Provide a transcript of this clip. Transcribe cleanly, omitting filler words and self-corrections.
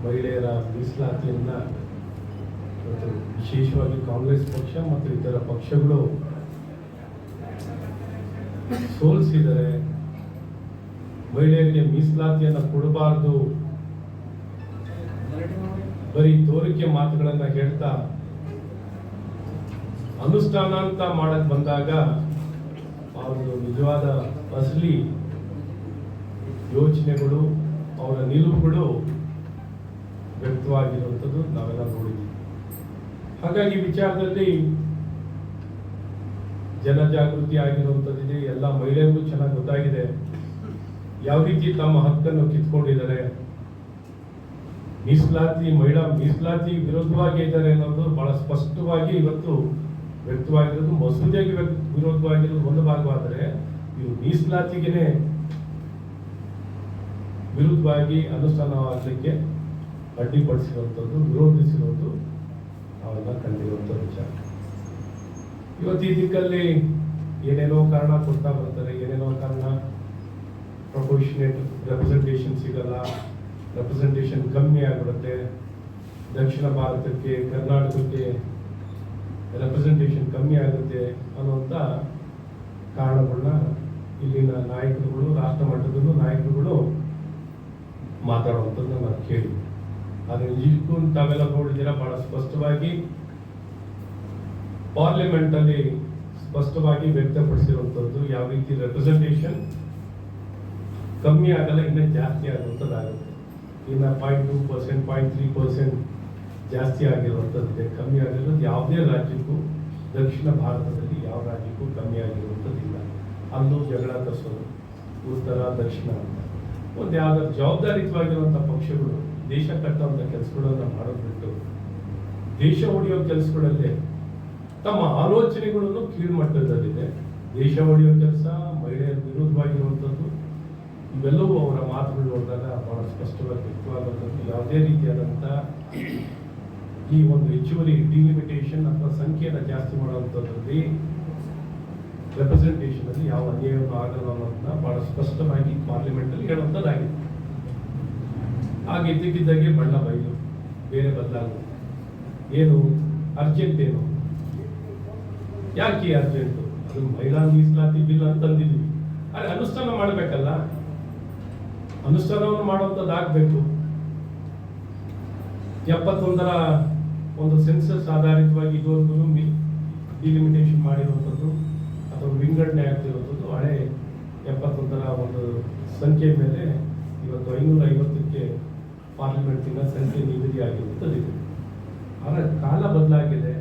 ಮಹಿಳೆಯರ ಮೀಸಲಾತಿಯನ್ನು ಮತ್ತು ವಿಶೇಷವಾಗಿ ಕಾಂಗ್ರೆಸ್ ಪಕ್ಷ ಮತ್ತು ಇತರ ಪಕ್ಷಗಳು ಸೋಲಿಸಿದರೆ ಮಹಿಳೆಯರಿಗೆ ಮೀಸಲಾತಿಯನ್ನು ಕೊಡಬಾರ್ದು, ಬರೀ ತೋರಿಕೆ ಮಾತುಗಳನ್ನು ಹೇಳ್ತಾ ಅನುಷ್ಠಾನ ಅಂತ ಮಾಡಕ್ ಬಂದಾಗ ಅವರು ನಿಜವಾದ ಅಸಲಿ ಯೋಚನೆಗಳು, ಅವರ ನಿಲುವುಗಳು ವ್ಯಕ್ತವಾಗಿರುವಂಥದ್ದು ನಾವೆಲ್ಲ ನೋಡಿದ್ದೀವಿ. ಹಾಗಾಗಿ ವಿಚಾರದಲ್ಲಿ ಜನಜಾಗೃತಿ ಆಗಿರುವಂಥದ್ದಿದೆ. ಎಲ್ಲ ಮಹಿಳೆಯರಿಗೂ ಚೆನ್ನಾಗಿ ಗೊತ್ತಾಗಿದೆ ಯಾವ ರೀತಿ ತಮ್ಮ ಹಕ್ಕನ್ನು ಕಿತ್ಕೊಂಡಿದ್ದಾರೆ. ಮೀಸಲಾತಿ ವಿರೋಧವಾಗಿ ಇದ್ದಾರೆ ಅನ್ನೋದು ಬಹಳ ಸ್ಪಷ್ಟವಾಗಿ ಇವತ್ತು ವ್ಯಕ್ತವಾಗಿರೋದು. ಮಸೂದೆಗೆ ವಿರೋಧವಾಗಿರೋದು ಒಂದು ಭಾಗವಾದರೆ ಇವು ಮೀಸಲಾತಿಗೆ ವಿರುದ್ಧವಾಗಿ ಅನುಷ್ಠಾನವಾಗಲಿಕ್ಕೆ ಅಡ್ಡಿಪಡಿಸಿರುವಂಥದ್ದು, ವಿರೋಧಿಸಿರುವುದು ನಾವೆಲ್ಲ ಕಂಡಿರುವಂಥ ವಿಚಾರ. ಇವತ್ತು ಈ ದಿಕ್ಕಲ್ಲಿ ಏನೇನೋ ಕಾರಣ ಕೊಡ್ತಾ ಬರ್ತಾರೆ, ಏನೇನೋ ಕಾರಣ, ಪ್ರಪೋರ್ಷನೇಟ್ ರೆಪ್ರೆಸೆಂಟೇಷನ್ ಸಿಗಲ್ಲ, ರೆಪ್ರೆಸೆಂಟೇಷನ್ ಕಮ್ಮಿ ಆಗಿಬಿಡುತ್ತೆ, ದಕ್ಷಿಣ ಭಾರತಕ್ಕೆ ಕರ್ನಾಟಕಕ್ಕೆ ರೆಪ್ರೆಸೆಂಟೇಷನ್ ಕಮ್ಮಿ ಆಗುತ್ತೆ ಅನ್ನುವಂಥ ಕಾರಣಗಳನ್ನ ಇಲ್ಲಿನ ನಾಯಕರುಗಳು, ರಾಷ್ಟ್ರ ಮಟ್ಟದಲ್ಲೂ ನಾಯಕರುಗಳು ಮಾತಾಡುವಂಥದ್ದು ನಾನು ಕೇಳಿ. ಆದರೆ ನಿಜಕ್ಕೂ ತಾವೆಲ್ಲ ನೋಡಿದ್ದೀರಾ, ಬಹಳ ಸ್ಪಷ್ಟವಾಗಿ ಪಾರ್ಲಿಮೆಂಟ್ ಅಲ್ಲಿ ಸ್ಪಷ್ಟವಾಗಿ ವ್ಯಕ್ತಪಡಿಸಿರುವಂಥದ್ದು ಯಾವ ರೀತಿ ರೆಪ್ರೆಸೆಂಟೇಷನ್ ಕಮ್ಮಿ ಆಗಲ್ಲ, ಇನ್ನೂ ಜಾಸ್ತಿ ಆಗುವಂಥದ್ದಾಗುತ್ತೆ. ಇನ್ನು 0.2%, 0.3% ಜಾಸ್ತಿ ಆಗಿರುವಂಥದ್ದಿದೆ. ಕಮ್ಮಿ ಆಗಿರೋದು ಯಾವುದೇ ರಾಜ್ಯಕ್ಕೂ, ದಕ್ಷಿಣ ಭಾರತದಲ್ಲಿ ಯಾವ ರಾಜ್ಯಕ್ಕೂ ಕಮ್ಮಿ ಆಗಿರುವಂಥದ್ದಿಲ್ಲ. ಅಲ್ಲೂ ಜಗಳ ತರಿಸೋದು, ಉತ್ತರ ದಕ್ಷಿಣ ಅಂತ ಒಂದು ಯಾವ್ದಾದ್ರು ಜವಾಬ್ದಾರಿಯುತವಾಗಿರುವಂಥ ಪಕ್ಷಗಳು ದೇಶ ಕಟ್ಟುವಂಥ ಕೆಲಸಗಳನ್ನು ಮಾಡೋದು ಬಿಟ್ಟು ದೇಶ ಹೊಡೆಯೋ ಕೆಲಸಗಳಲ್ಲೇ ತಮ್ಮ ಆಲೋಚನೆಗಳನ್ನು ಕೀಳ್ಮಟ್ಟದಲ್ಲಿದೆ. ದೇಶ ಹೊಡೆಯೋ ಕೆಲಸ, ಮಹಿಳೆಯರ ವಿರೋಧವಾಗಿರುವಂಥದ್ದು, ಇವೆಲ್ಲವೂ ಅವರ ಮಾತುಗಳು ನೋಡಿದಾಗ ಬಹಳ ಸ್ಪಷ್ಟವಾಗಿ ವ್ಯಕ್ತವಾಗುವಂಥದ್ದು. ಯಾವುದೇ ರೀತಿಯಾದಂಥ ಈ ಒಂದು ಹೆಚ್ಚುವರಿ ಡಿಲಿಮಿಟೇಷನ್ ಅಥವಾ ಸಂಖ್ಯೆಯನ್ನು ಜಾಸ್ತಿ ಮಾಡುವಂಥದ್ರಲ್ಲಿ ರೆಪ್ರೆಸೆಂಟೇಷನ್ ಅಲ್ಲಿ ಯಾವ ಅನ್ಯಾಯವನ್ನು ಆಗಲ್ಲ ಅನ್ನೋದನ್ನ ಬಹಳ ಸ್ಪಷ್ಟವಾಗಿ ಪಾರ್ಲಿಮೆಂಟ್ ಅಲ್ಲಿ ಹೇಳುವಂಥದ್ದಾಗಿದೆ. ಹಾಗೆ ಇದ್ದಕ್ಕಿದ್ದಾಗೆ ಬಣ್ಣ ಬಯಲು ಬೇರೆ ಬದಲಾಗುತ್ತೆ. ಏನು ಅರ್ಜೆಂಟ್, ಏನು ಯಾಕೆ ಅರ್ಜೆಂಟು? ಅದು ಮಹಿಳಾ ಮೀಸಲಾತಿ ಬಿಲ್ ಅಂತಂದಿದ್ವಿ, ಆದರೆ ಅನುಷ್ಠಾನ ಮಾಡಬೇಕಲ್ಲ, ಅನುಷ್ಠಾನವನ್ನು ಮಾಡುವಂಥದ್ದಾಗಬೇಕು. 71ರ ಒಂದು ಸೆನ್ಸಸ್ ಆಧಾರಿತವಾಗಿ ಇದುವರೆಗೂ ಡಿಲಿಮಿಟೇಷನ್ ಮಾಡಿರುವಂಥದ್ದು ಅಥವಾ ವಿಂಗಡಣೆ ಆಗ್ತಿರುವಂಥದ್ದು ಹಳೆ 71ರ ಒಂದು ಸಂಖ್ಯೆ ಮೇಲೆ ಇವತ್ತು 550ಕ್ಕೆ ಪಾರ್ಲಿಮೆಂಟಿನ ಸಂಖ್ಯೆ ನಿಗದಿ ಆಗಿರುವಂಥದ್ದು ಇದೆ. ಆದರೆ ಕಾಲ ಬದಲಾಗಿದೆ.